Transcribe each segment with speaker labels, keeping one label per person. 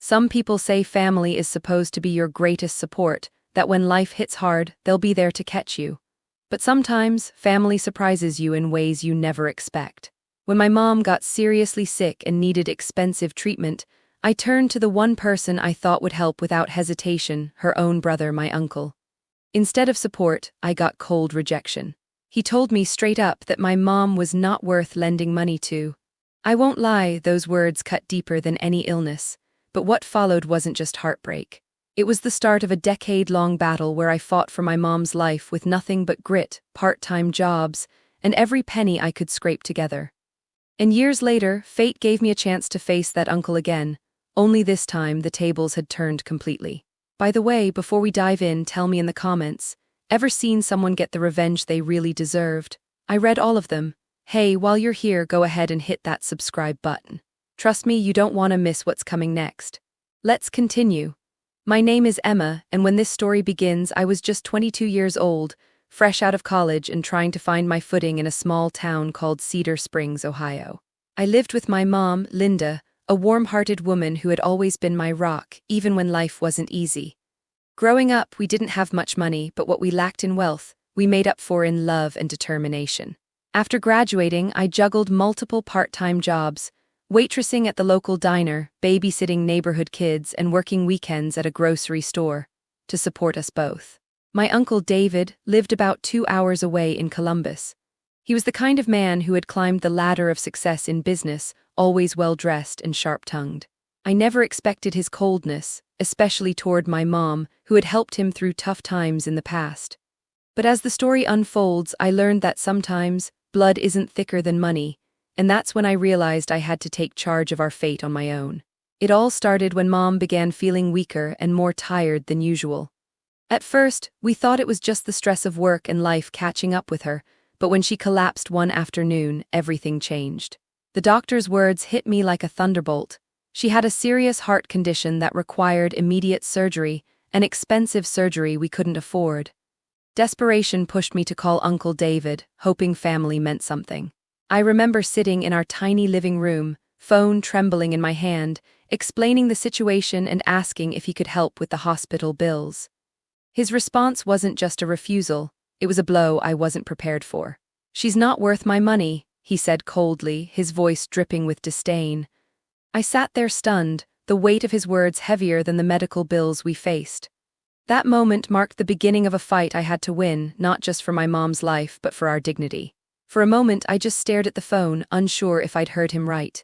Speaker 1: Some people say family is supposed to be your greatest support, that when life hits hard, they'll be there to catch you. But sometimes, family surprises you in ways you never expect. When my mom got seriously sick and needed expensive treatment, I turned to the one person I thought would help without hesitation, her own brother, my uncle. Instead of support, I got cold rejection. He told me straight up that my mom was not worth lending money to. I won't lie, those words cut deeper than any illness, but what followed wasn't just heartbreak. It was the start of a decade-long battle where I fought for my mom's life with nothing but grit, part-time jobs, and every penny I could scrape together. And years later, fate gave me a chance to face that uncle again, only this time the tables had turned completely. By the way, before we dive in, tell me in the comments, ever seen someone get the revenge they really deserved? I read all of them. Hey, while you're here, go ahead and hit that subscribe button. Trust me, you don't want to miss what's coming next. Let's continue. My name is Emma, and when this story begins, I was just 22 years old, fresh out of college and trying to find my footing in a small town called Cedar Springs, Ohio. I lived with my mom, Linda, a warm-hearted woman who had always been my rock, even when life wasn't easy. Growing up, we didn't have much money, but what we lacked in wealth, we made up for in love and determination. After graduating, I juggled multiple part-time jobs, waitressing at the local diner, babysitting neighborhood kids, and working weekends at a grocery store to support us both. My uncle David lived about 2 hours away in Columbus. He was the kind of man who had climbed the ladder of success in business, always well-dressed and sharp-tongued. I never expected his coldness, especially toward my mom, who had helped him through tough times in the past. But as the story unfolds, I learned that sometimes blood isn't thicker than money, and that's when I realized I had to take charge of our fate on my own. It all started when Mom began feeling weaker and more tired than usual. At first, we thought it was just the stress of work and life catching up with her, but when she collapsed one afternoon, everything changed. The doctor's words hit me like a thunderbolt. She had a serious heart condition that required immediate surgery, an expensive surgery we couldn't afford. Desperation pushed me to call Uncle David, hoping family meant something. I remember sitting in our tiny living room, phone trembling in my hand, explaining the situation and asking if he could help with the hospital bills. His response wasn't just a refusal, it was a blow I wasn't prepared for. "She's not worth my money," he said coldly, his voice dripping with disdain. I sat there stunned, the weight of his words heavier than the medical bills we faced. That moment marked the beginning of a fight I had to win, not just for my mom's life, but for our dignity. For a moment, I just stared at the phone, unsure if I'd heard him right.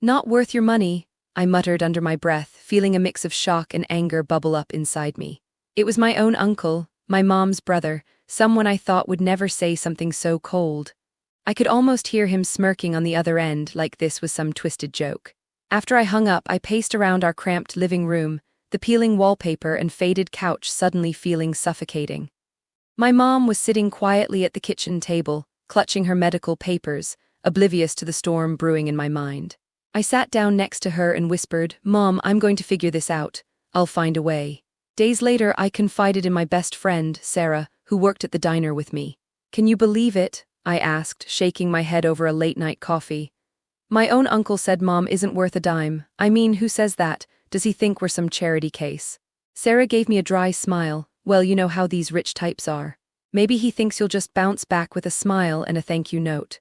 Speaker 1: "Not worth your money," I muttered under my breath, feeling a mix of shock and anger bubble up inside me. It was my own uncle, my mom's brother, someone I thought would never say something so cold. I could almost hear him smirking on the other end, like this was some twisted joke. After I hung up, I paced around our cramped living room, the peeling wallpaper and faded couch suddenly feeling suffocating. My mom was sitting quietly at the kitchen table, clutching her medical papers, oblivious to the storm brewing in my mind. I sat down next to her and whispered, "Mom, I'm going to figure this out. I'll find a way." Days later, I confided in my best friend, Sarah, who worked at the diner with me. "Can you believe it?" I asked, shaking my head over a late-night coffee. "My own uncle said Mom isn't worth a dime. I mean, who says that? Does he think we're some charity case?" Sarah gave me a dry smile. "Well, you know how these rich types are. Maybe he thinks you'll just bounce back with a smile and a thank you note."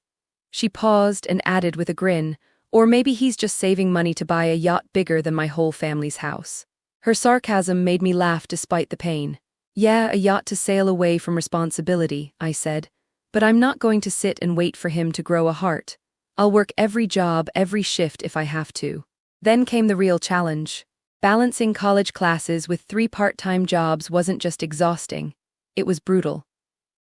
Speaker 1: She paused and added with a grin, "Or maybe he's just saving money to buy a yacht bigger than my whole family's house." Her sarcasm made me laugh despite the pain. "Yeah, a yacht to sail away from responsibility," I said. "But I'm not going to sit and wait for him to grow a heart. I'll work every job, every shift if I have to." Then came the real challenge. Balancing college classes with 3 part-time jobs wasn't just exhausting, it was brutal.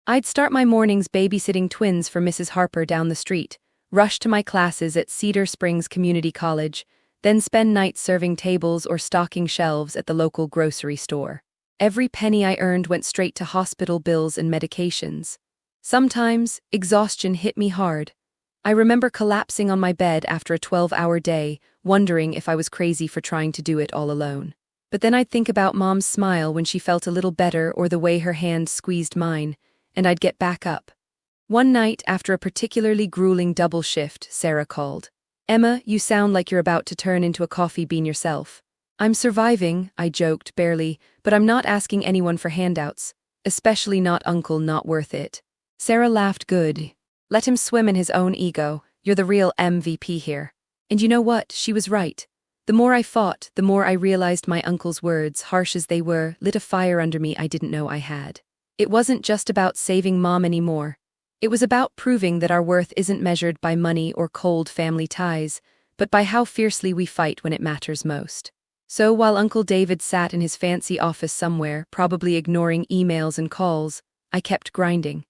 Speaker 1: I'd start my mornings babysitting twins for Mrs. Harper down the street, rush to my classes at Cedar Springs Community College, then spend nights serving tables or stocking shelves at the local grocery store. Every penny I earned went straight to hospital bills and medications. Sometimes, exhaustion hit me hard. I remember collapsing on my bed after a 12-hour day, wondering if I was crazy for trying to do it all alone. But then I'd think about Mom's smile when she felt a little better or the way her hand squeezed mine, and I'd get back up. One night, after a particularly grueling double shift, Sarah called. "Emma, you sound like you're about to turn into a coffee bean yourself." I'm surviving, I joked, barely, but I'm not asking anyone for handouts. Especially not Uncle, not worth it. Sarah laughed. Good. Let him swim in his own ego. You're the real MVP here. And you know what? She was right. The more I fought, the more I realized my uncle's words, harsh as they were, lit a fire under me I didn't know I had. It wasn't just about saving Mom anymore. It was about proving that our worth isn't measured by money or cold family ties, but by how fiercely we fight when it matters most. So while Uncle David sat in his fancy office somewhere, probably ignoring emails and calls, I kept grinding.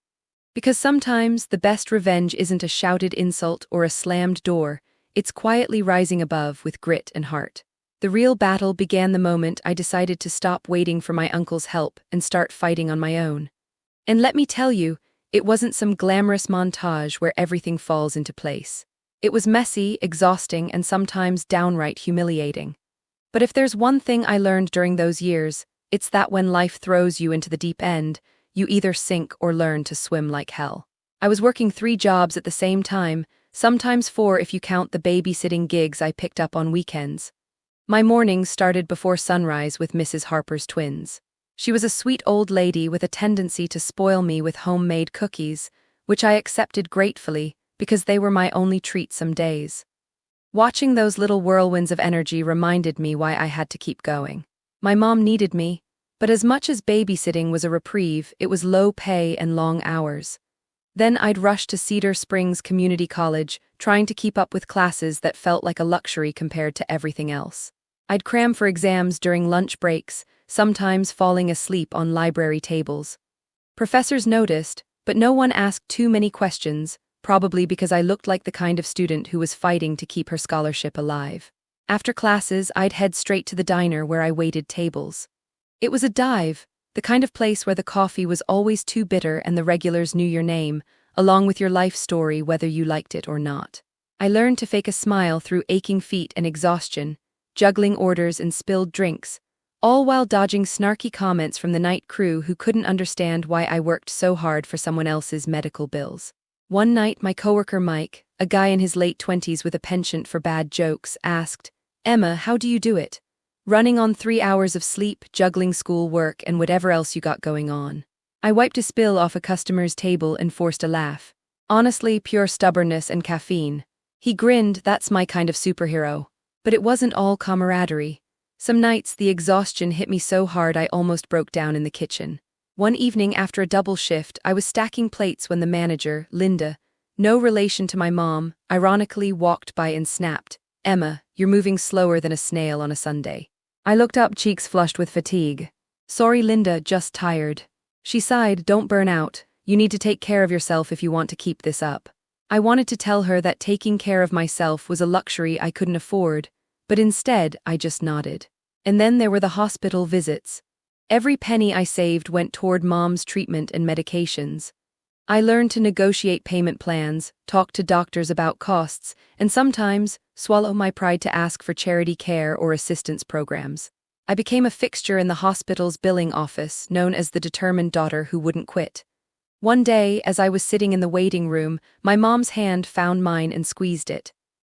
Speaker 1: Because sometimes the best revenge isn't a shouted insult or a slammed door, it's quietly rising above with grit and heart. The real battle began the moment I decided to stop waiting for my uncle's help and start fighting on my own. And let me tell you, it wasn't some glamorous montage where everything falls into place. It was messy, exhausting, and sometimes downright humiliating. But if there's one thing I learned during those years, it's that when life throws you into the deep end, you either sink or learn to swim like hell. I was working 3 jobs at the same time, sometimes 4 if you count the babysitting gigs I picked up on weekends. My mornings started before sunrise with Mrs. Harper's twins. She was a sweet old lady with a tendency to spoil me with homemade cookies, which I accepted gratefully because they were my only treat some days. Watching those little whirlwinds of energy reminded me why I had to keep going. My mom needed me, but as much as babysitting was a reprieve, it was low pay and long hours. Then I'd rush to Cedar Springs Community College, trying to keep up with classes that felt like a luxury compared to everything else. I'd cram for exams during lunch breaks, sometimes falling asleep on library tables. Professors noticed, but no one asked too many questions, probably because I looked like the kind of student who was fighting to keep her scholarship alive. After classes, I'd head straight to the diner where I waited tables. It was a dive, the kind of place where the coffee was always too bitter and the regulars knew your name, along with your life story whether you liked it or not. I learned to fake a smile through aching feet and exhaustion, juggling orders and spilled drinks, all while dodging snarky comments from the night crew who couldn't understand why I worked so hard for someone else's medical bills. One night, my coworker Mike, a guy in his late 20s with a penchant for bad jokes, asked, "Emma, how do you do it? Running on 3 hours of sleep, juggling school work, and whatever else you got going on." I wiped a spill off a customer's table and forced a laugh. Honestly, pure stubbornness and caffeine. He grinned. That's my kind of superhero. But it wasn't all camaraderie. Some nights, the exhaustion hit me so hard I almost broke down in the kitchen. One evening after a double shift, I was stacking plates when the manager, Linda, no relation to my mom, ironically walked by and snapped, "Emma, you're moving slower than a snail on a Sunday." I looked up, cheeks flushed with fatigue. "Sorry, Linda, just tired." She sighed, "Don't burn out. You need to take care of yourself if you want to keep this up." I wanted to tell her that taking care of myself was a luxury I couldn't afford, but instead I just nodded. And then there were the hospital visits. Every penny I saved went toward Mom's treatment and medications. I learned to negotiate payment plans, talk to doctors about costs, and sometimes swallow my pride to ask for charity care or assistance programs. I became a fixture in the hospital's billing office, known as the determined daughter who wouldn't quit. One day, as I was sitting in the waiting room, my mom's hand found mine and squeezed it.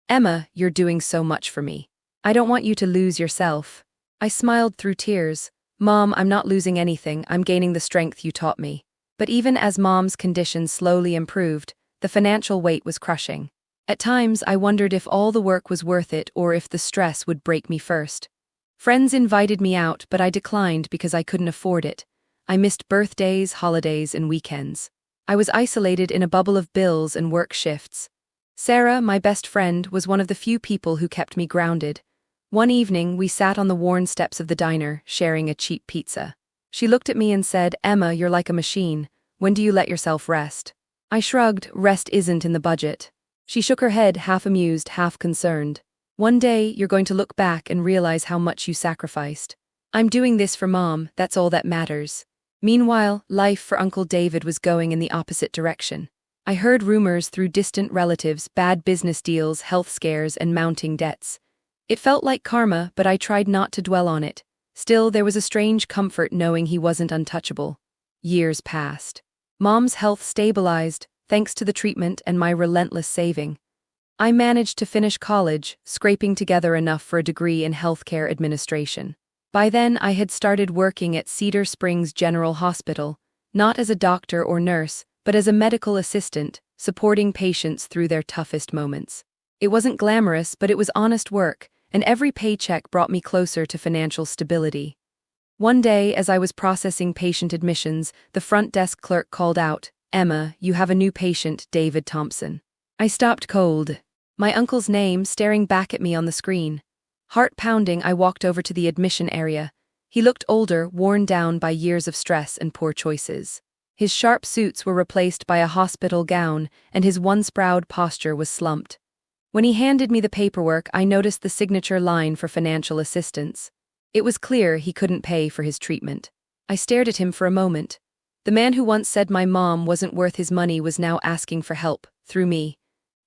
Speaker 1: "Emma, you're doing so much for me. I don't want you to lose yourself." I smiled through tears. "Mom, I'm not losing anything, I'm gaining the strength you taught me." But even as Mom's condition slowly improved, the financial weight was crushing. At times, I wondered if all the work was worth it or if the stress would break me first. Friends invited me out, but I declined because I couldn't afford it. I missed birthdays, holidays, and weekends. I was isolated in a bubble of bills and work shifts. Sarah, my best friend, was one of the few people who kept me grounded. One evening, we sat on the worn steps of the diner, sharing a cheap pizza. She looked at me and said, "Emma, you're like a machine. When do you let yourself rest?" I shrugged. Rest isn't in the budget. She shook her head, half amused, half concerned. "One day, you're going to look back and realize how much you sacrificed. I'm doing this for Mom, that's all that matters." Meanwhile, life for Uncle David was going in the opposite direction. I heard rumors through distant relatives, bad business deals, health scares, and mounting debts. It felt like karma, but I tried not to dwell on it. Still, there was a strange comfort knowing he wasn't untouchable. Years passed. Mom's health stabilized, thanks to the treatment and my relentless saving. I managed to finish college, scraping together enough for a degree in healthcare administration. By then, I had started working at Cedar Springs General Hospital, not as a doctor or nurse, but as a medical assistant, supporting patients through their toughest moments. It wasn't glamorous, but it was honest work, and every paycheck brought me closer to financial stability. One day, as I was processing patient admissions, the front desk clerk called out, "Emma, you have a new patient, David Thompson." I stopped cold, my uncle's name staring back at me on the screen. Heart pounding, I walked over to the admission area. He looked older, worn down by years of stress and poor choices. His sharp suits were replaced by a hospital gown, and his once proud posture was slumped. When he handed me the paperwork, I noticed the signature line for financial assistance. It was clear he couldn't pay for his treatment. I stared at him for a moment. The man who once said my mom wasn't worth his money was now asking for help, through me.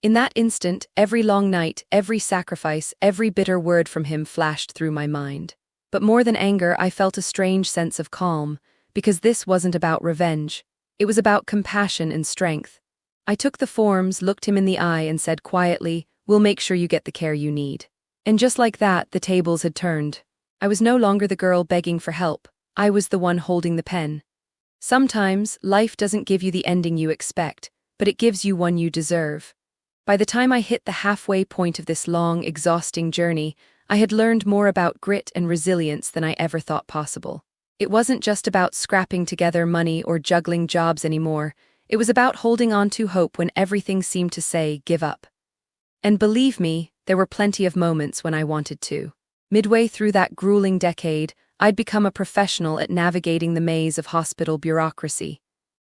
Speaker 1: In that instant, every long night, every sacrifice, every bitter word from him flashed through my mind. But more than anger, I felt a strange sense of calm, because this wasn't about revenge. It was about compassion and strength. I took the forms, looked him in the eye, and said quietly, "We'll make sure you get the care you need." And just like that, the tables had turned. I was no longer the girl begging for help. I was the one holding the pen. Sometimes, life doesn't give you the ending you expect, but it gives you one you deserve. By the time I hit the halfway point of this long, exhausting journey, I had learned more about grit and resilience than I ever thought possible. It wasn't just about scrapping together money or juggling jobs anymore. It was about holding on to hope when everything seemed to say, "Give up." And believe me, there were plenty of moments when I wanted to. Midway through that grueling decade, I'd become a professional at navigating the maze of hospital bureaucracy.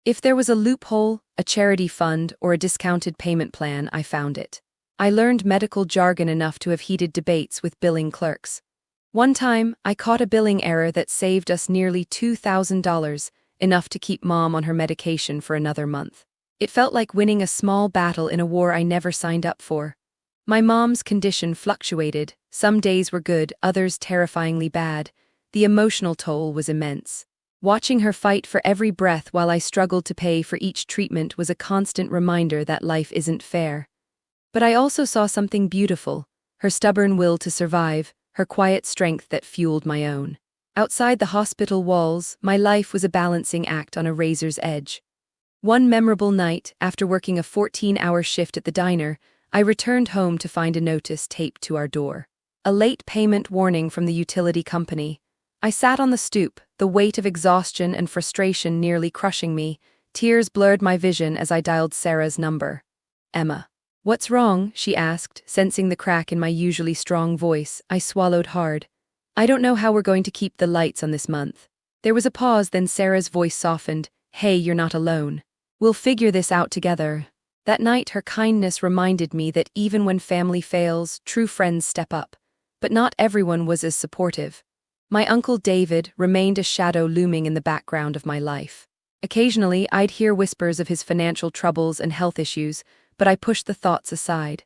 Speaker 1: If there was a loophole, a charity fund, or a discounted payment plan, I found it. I learned medical jargon enough to have heated debates with billing clerks. One time, I caught a billing error that saved us nearly $2,000, enough to keep Mom on her medication for another month. It felt like winning a small battle in a war I never signed up for. My mom's condition fluctuated. Some days were good, others terrifyingly bad. The emotional toll was immense. Watching her fight for every breath while I struggled to pay for each treatment was a constant reminder that life isn't fair. But I also saw something beautiful, her stubborn will to survive, her quiet strength that fueled my own. Outside the hospital walls, my life was a balancing act on a razor's edge. One memorable night, after working a 14-hour shift at the diner, I returned home to find a notice taped to our door. A late payment warning from the utility company. I sat on the stoop, the weight of exhaustion and frustration nearly crushing me. Tears blurred my vision as I dialed Sarah's number. "Emma." "What's wrong?" she asked, sensing the crack in my usually strong voice. I swallowed hard. "I don't know how we're going to keep the lights on this month." There was a pause, then Sarah's voice softened. "Hey, you're not alone. We'll figure this out together." That night, her kindness reminded me that even when family fails, true friends step up. But not everyone was as supportive. My Uncle David remained a shadow looming in the background of my life. Occasionally, I'd hear whispers of his financial troubles and health issues, but I pushed the thoughts aside.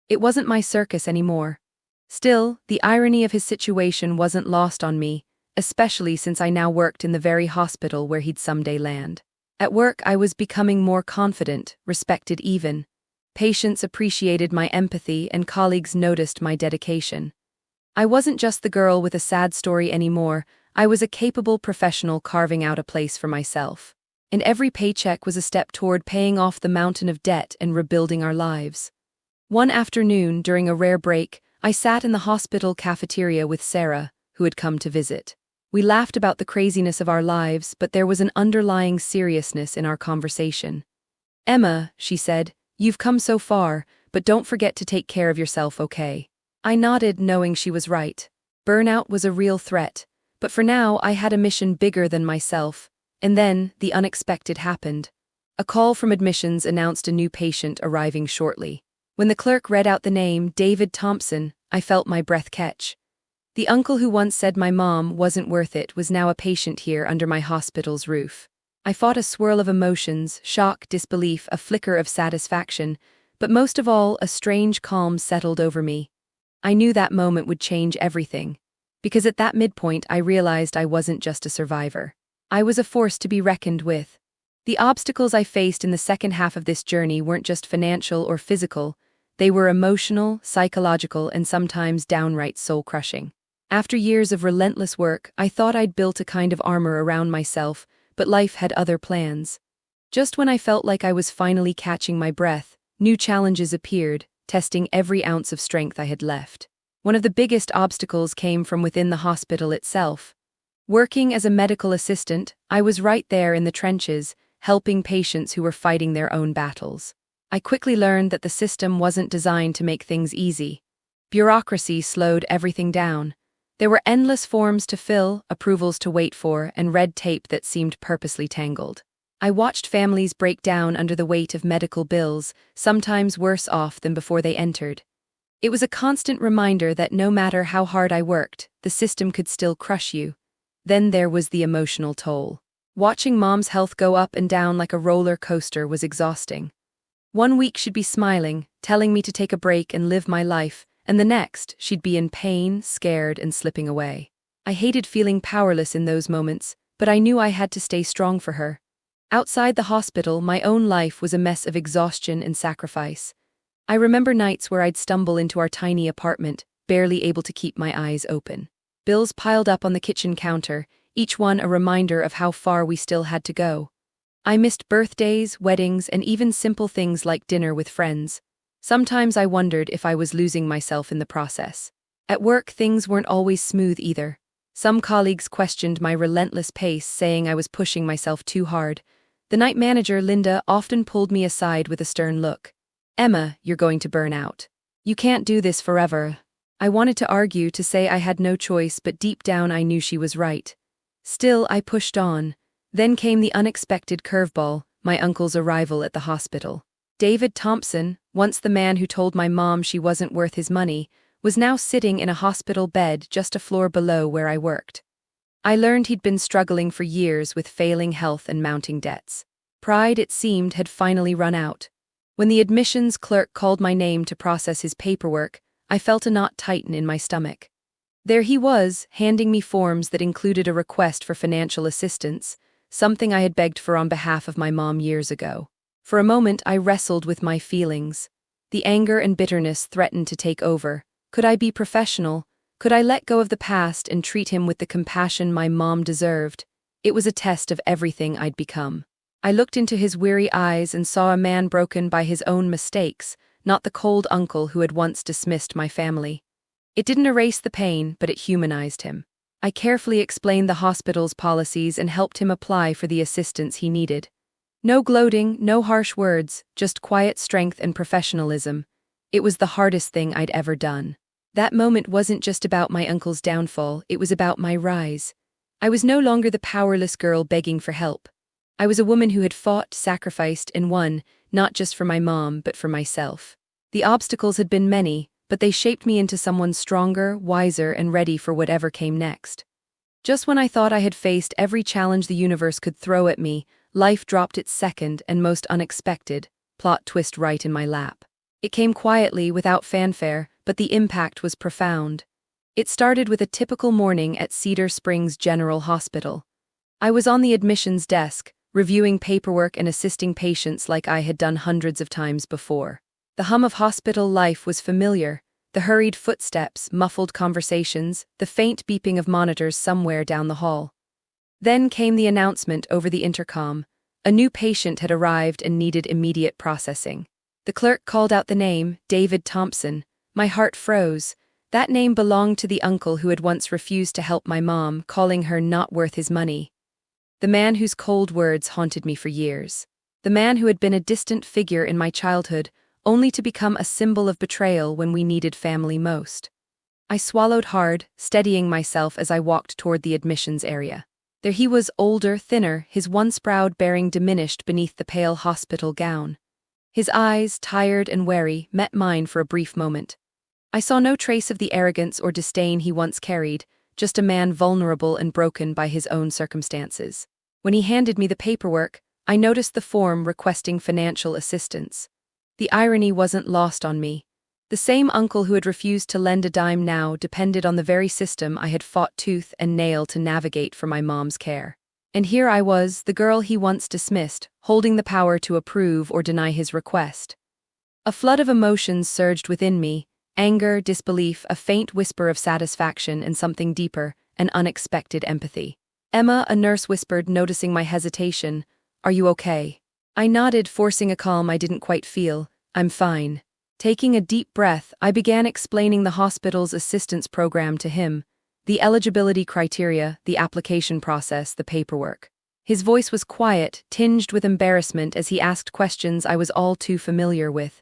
Speaker 1: It wasn't my circus anymore. Still, the irony of his situation wasn't lost on me, especially since I now worked in the very hospital where he'd someday land. At work, I was becoming more confident, respected even. Patients appreciated my empathy and colleagues noticed my dedication. I wasn't just the girl with a sad story anymore. I was a capable professional carving out a place for myself. And every paycheck was a step toward paying off the mountain of debt and rebuilding our lives. One afternoon, during a rare break, I sat in the hospital cafeteria with Sarah, who had come to visit. We laughed about the craziness of our lives, but there was an underlying seriousness in our conversation. "Emma," she said, "you've come so far, but don't forget to take care of yourself, okay?" I nodded, knowing she was right. Burnout was a real threat, but for now I had a mission bigger than myself. And then, the unexpected happened. A call from admissions announced a new patient arriving shortly. When the clerk read out the name, David Thompson, I felt my breath catch. The uncle who once said my mom wasn't worth it was now a patient here under my hospital's roof. I fought a swirl of emotions, shock, disbelief, a flicker of satisfaction, but most of all, a strange calm settled over me. I knew that moment would change everything, because at that midpoint I realized I wasn't just a survivor. I was a force to be reckoned with. The obstacles I faced in the second half of this journey weren't just financial or physical, They were emotional, psychological, and sometimes downright soul-crushing. After years of relentless work, I thought I'd built a kind of armor around myself, but life had other plans. Just when I felt like I was finally catching my breath, new challenges appeared, testing every ounce of strength I had left. One of the biggest obstacles came from within the hospital itself. Working as a medical assistant, I was right there in the trenches, helping patients who were fighting their own battles. I quickly learned that the system wasn't designed to make things easy. Bureaucracy slowed everything down. There were endless forms to fill, approvals to wait for, and red tape that seemed purposely tangled. I watched families break down under the weight of medical bills, sometimes worse off than before they entered. It was a constant reminder that no matter how hard I worked, the system could still crush you. Then there was the emotional toll. Watching Mom's health go up and down like a roller coaster was exhausting. One week she'd be smiling, telling me to take a break and live my life, and the next, she'd be in pain, scared, and slipping away. I hated feeling powerless in those moments, but I knew I had to stay strong for her. Outside the hospital, my own life was a mess of exhaustion and sacrifice. I remember nights where I'd stumble into our tiny apartment, barely able to keep my eyes open. Bills piled up on the kitchen counter, each one a reminder of how far we still had to go. I missed birthdays, weddings, and even simple things like dinner with friends. Sometimes I wondered if I was losing myself in the process. At work, things weren't always smooth either. Some colleagues questioned my relentless pace, saying I was pushing myself too hard. The night manager, Linda, often pulled me aside with a stern look. "Emma, you're going to burn out. You can't do this forever." I wanted to argue, to say I had no choice, but deep down I knew she was right. Still, I pushed on. Then came the unexpected curveball, my uncle's arrival at the hospital. David Thompson, once the man who told my mom she wasn't worth his money, was now sitting in a hospital bed just a floor below where I worked. I learned he'd been struggling for years with failing health and mounting debts. Pride, it seemed, had finally run out. When the admissions clerk called my name to process his paperwork, I felt a knot tighten in my stomach. There he was, handing me forms that included a request for financial assistance, something I had begged for on behalf of my mom years ago. For a moment, I wrestled with my feelings. The anger and bitterness threatened to take over. Could I be professional? Could I let go of the past and treat him with the compassion my mom deserved? It was a test of everything I'd become. I looked into his weary eyes and saw a man broken by his own mistakes, not the cold uncle who had once dismissed my family. It didn't erase the pain, but it humanized him. I carefully explained the hospital's policies and helped him apply for the assistance he needed. No gloating, no harsh words, just quiet strength and professionalism. It was the hardest thing I'd ever done. That moment wasn't just about my uncle's downfall, it was about my rise. I was no longer the powerless girl begging for help. I was a woman who had fought, sacrificed, and won, not just for my mom, but for myself. The obstacles had been many, but they shaped me into someone stronger, wiser, and ready for whatever came next. Just when I thought I had faced every challenge the universe could throw at me, life dropped its second and most unexpected plot twist right in my lap. It came quietly, without fanfare, but the impact was profound. It started with a typical morning at Cedar Springs General Hospital. I was on the admissions desk, reviewing paperwork and assisting patients like I had done hundreds of times before. The hum of hospital life was familiar, the hurried footsteps, muffled conversations, the faint beeping of monitors somewhere down the hall. Then came the announcement over the intercom. A new patient had arrived and needed immediate processing. The clerk called out the name, David Thompson. My heart froze. That name belonged to the uncle who had once refused to help my mom, calling her not worth his money. The man whose cold words haunted me for years. The man who had been a distant figure in my childhood, only to become a symbol of betrayal when we needed family most. I swallowed hard, steadying myself as I walked toward the admissions area. There he was, older, thinner, his once proud bearing diminished beneath the pale hospital gown. His eyes, tired and wary, met mine for a brief moment. I saw no trace of the arrogance or disdain he once carried, just a man vulnerable and broken by his own circumstances. When he handed me the paperwork, I noticed the form requesting financial assistance. The irony wasn't lost on me. The same uncle who had refused to lend a dime now depended on the very system I had fought tooth and nail to navigate for my mom's care. And here I was, the girl he once dismissed, holding the power to approve or deny his request. A flood of emotions surged within me: anger, disbelief, a faint whisper of satisfaction, and something deeper, an unexpected empathy. "Emma," a nurse whispered, noticing my hesitation. "Are you okay?" I nodded, forcing a calm I didn't quite feel. "I'm fine." Taking a deep breath, I began explaining the hospital's assistance program to him, the eligibility criteria, the application process, the paperwork. His voice was quiet, tinged with embarrassment as he asked questions I was all too familiar with.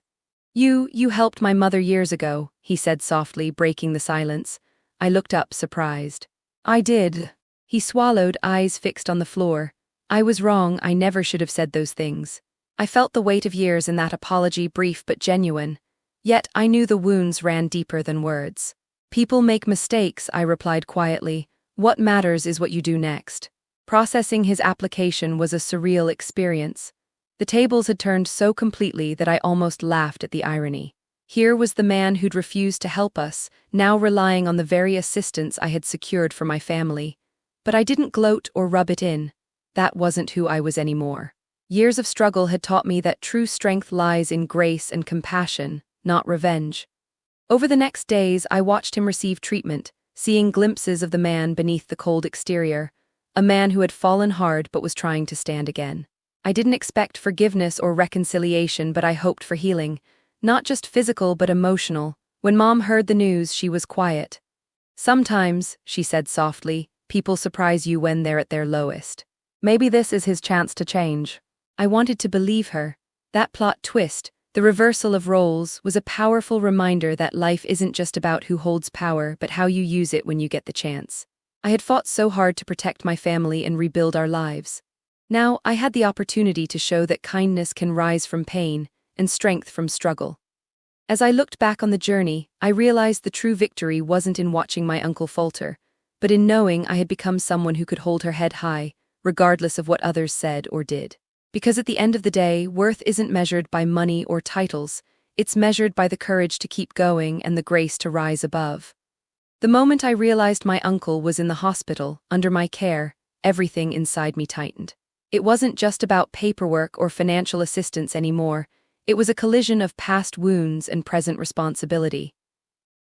Speaker 1: You helped my mother years ago," he said softly, breaking the silence. I looked up, surprised. "I did." He swallowed, eyes fixed on the floor. "I was wrong, I never should have said those things." I felt the weight of years in that apology, brief but genuine. Yet I knew the wounds ran deeper than words. "People make mistakes," I replied quietly. "What matters is what you do next." Processing his application was a surreal experience. The tables had turned so completely that I almost laughed at the irony. Here was the man who'd refused to help us, now relying on the very assistance I had secured for my family. But I didn't gloat or rub it in. That wasn't who I was anymore. Years of struggle had taught me that true strength lies in grace and compassion, not revenge. Over the next days, I watched him receive treatment, seeing glimpses of the man beneath the cold exterior, a man who had fallen hard but was trying to stand again. I didn't expect forgiveness or reconciliation, but I hoped for healing, not just physical but emotional. When Mom heard the news, she was quiet. "Sometimes," she said softly, "people surprise you when they're at their lowest. Maybe this is his chance to change." I wanted to believe her. That plot twist, the reversal of roles, was a powerful reminder that life isn't just about who holds power, but how you use it when you get the chance. I had fought so hard to protect my family and rebuild our lives. Now I had the opportunity to show that kindness can rise from pain and strength from struggle. As I looked back on the journey, I realized the true victory wasn't in watching my uncle falter, but in knowing I had become someone who could hold her head high, regardless of what others said or did. Because at the end of the day, worth isn't measured by money or titles, it's measured by the courage to keep going and the grace to rise above. The moment I realized my uncle was in the hospital, under my care, everything inside me tightened. It wasn't just about paperwork or financial assistance anymore. It was a collision of past wounds and present responsibility.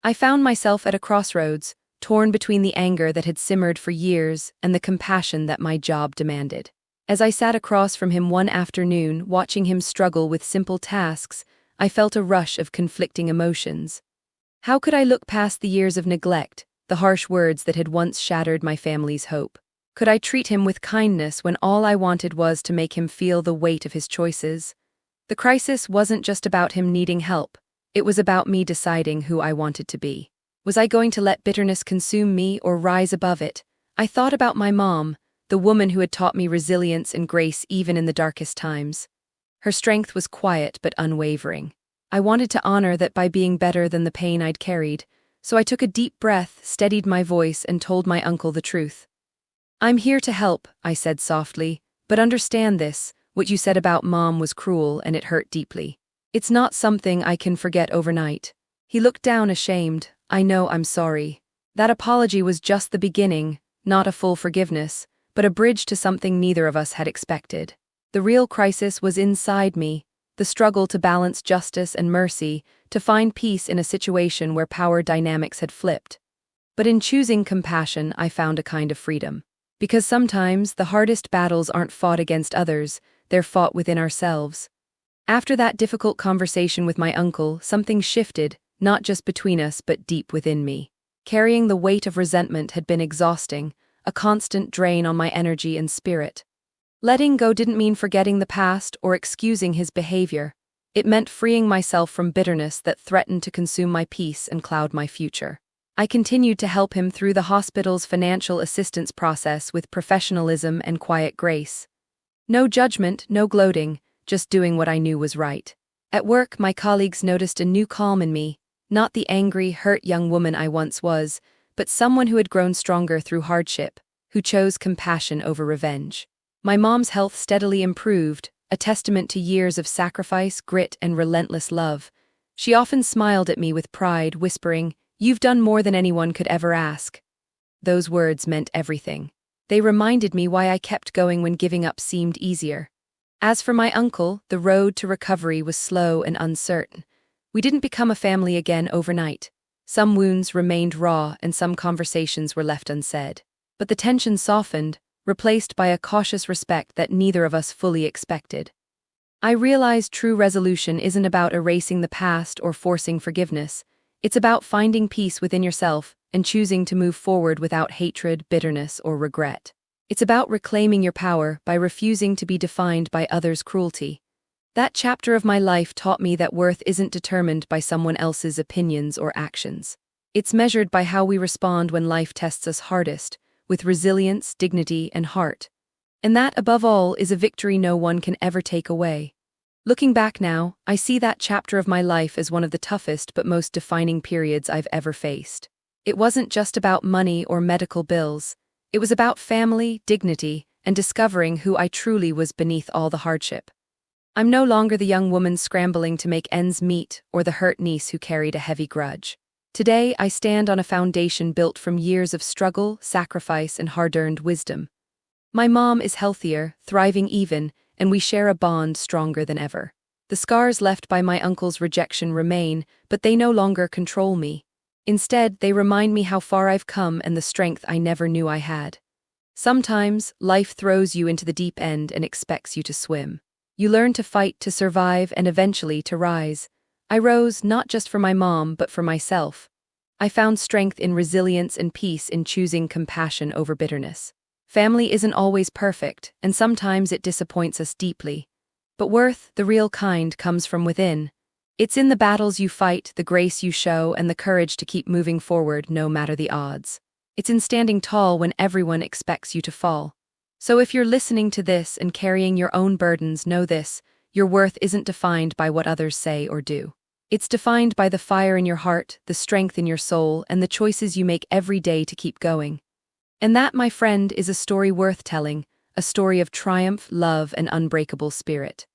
Speaker 1: I found myself at a crossroads, torn between the anger that had simmered for years and the compassion that my job demanded. As I sat across from him one afternoon, watching him struggle with simple tasks, I felt a rush of conflicting emotions. How could I look past the years of neglect, the harsh words that had once shattered my family's hope? Could I treat him with kindness when all I wanted was to make him feel the weight of his choices? The crisis wasn't just about him needing help. It was about me deciding who I wanted to be. Was I going to let bitterness consume me or rise above it? I thought about my mom, the woman who had taught me resilience and grace even in the darkest times. Her strength was quiet but unwavering. I wanted to honor that by being better than the pain I'd carried, so I took a deep breath, steadied my voice, and told my uncle the truth. "I'm here to help," I said softly, "but understand this, what you said about Mom was cruel and it hurt deeply. It's not something I can forget overnight." He looked down ashamed. "I know, I'm sorry." That apology was just the beginning, not a full forgiveness, but a bridge to something neither of us had expected. The real crisis was inside me, the struggle to balance justice and mercy, to find peace in a situation where power dynamics had flipped. But in choosing compassion, I found a kind of freedom. Because sometimes the hardest battles aren't fought against others, they're fought within ourselves. After that difficult conversation with my uncle, something shifted, not just between us but deep within me. Carrying the weight of resentment had been exhausting, a constant drain on my energy and spirit. Letting go didn't mean forgetting the past or excusing his behavior. It meant freeing myself from bitterness that threatened to consume my peace and cloud my future. I continued to help him through the hospital's financial assistance process with professionalism and quiet grace. No judgment, no gloating, just doing what I knew was right. At work, my colleagues noticed a new calm in me, not the angry, hurt young woman I once was, but someone who had grown stronger through hardship, who chose compassion over revenge. My mom's health steadily improved, a testament to years of sacrifice, grit, and relentless love. She often smiled at me with pride, whispering, "You've done more than anyone could ever ask." Those words meant everything. They reminded me why I kept going when giving up seemed easier. As for my uncle, the road to recovery was slow and uncertain. We didn't become a family again overnight. Some wounds remained raw and some conversations were left unsaid. But the tension softened, replaced by a cautious respect that neither of us fully expected. I realized true resolution isn't about erasing the past or forcing forgiveness. It's about finding peace within yourself and choosing to move forward without hatred, bitterness, or regret. It's about reclaiming your power by refusing to be defined by others' cruelty. That chapter of my life taught me that worth isn't determined by someone else's opinions or actions. It's measured by how we respond when life tests us hardest, with resilience, dignity, and heart. And that, above all, is a victory no one can ever take away. Looking back now, I see that chapter of my life as one of the toughest but most defining periods I've ever faced. It wasn't just about money or medical bills. It was about family, dignity, and discovering who I truly was beneath all the hardship. I'm no longer the young woman scrambling to make ends meet or the hurt niece who carried a heavy grudge. Today, I stand on a foundation built from years of struggle, sacrifice, and hard-earned wisdom. My mom is healthier, thriving even, and we share a bond stronger than ever. The scars left by my uncle's rejection remain, but they no longer control me. Instead, they remind me how far I've come and the strength I never knew I had. Sometimes, life throws you into the deep end and expects you to swim. You learn to fight to survive and eventually to rise. I rose not just for my mom, but for myself. I found strength in resilience and peace in choosing compassion over bitterness. Family isn't always perfect, and sometimes it disappoints us deeply. But worth, the real kind, comes from within. It's in the battles you fight, the grace you show, and the courage to keep moving forward no matter the odds. It's in standing tall when everyone expects you to fall. So if you're listening to this and carrying your own burdens, know this: your worth isn't defined by what others say or do. It's defined by the fire in your heart, the strength in your soul, and the choices you make every day to keep going. And that, my friend, is a story worth telling, a story of triumph, love, and unbreakable spirit.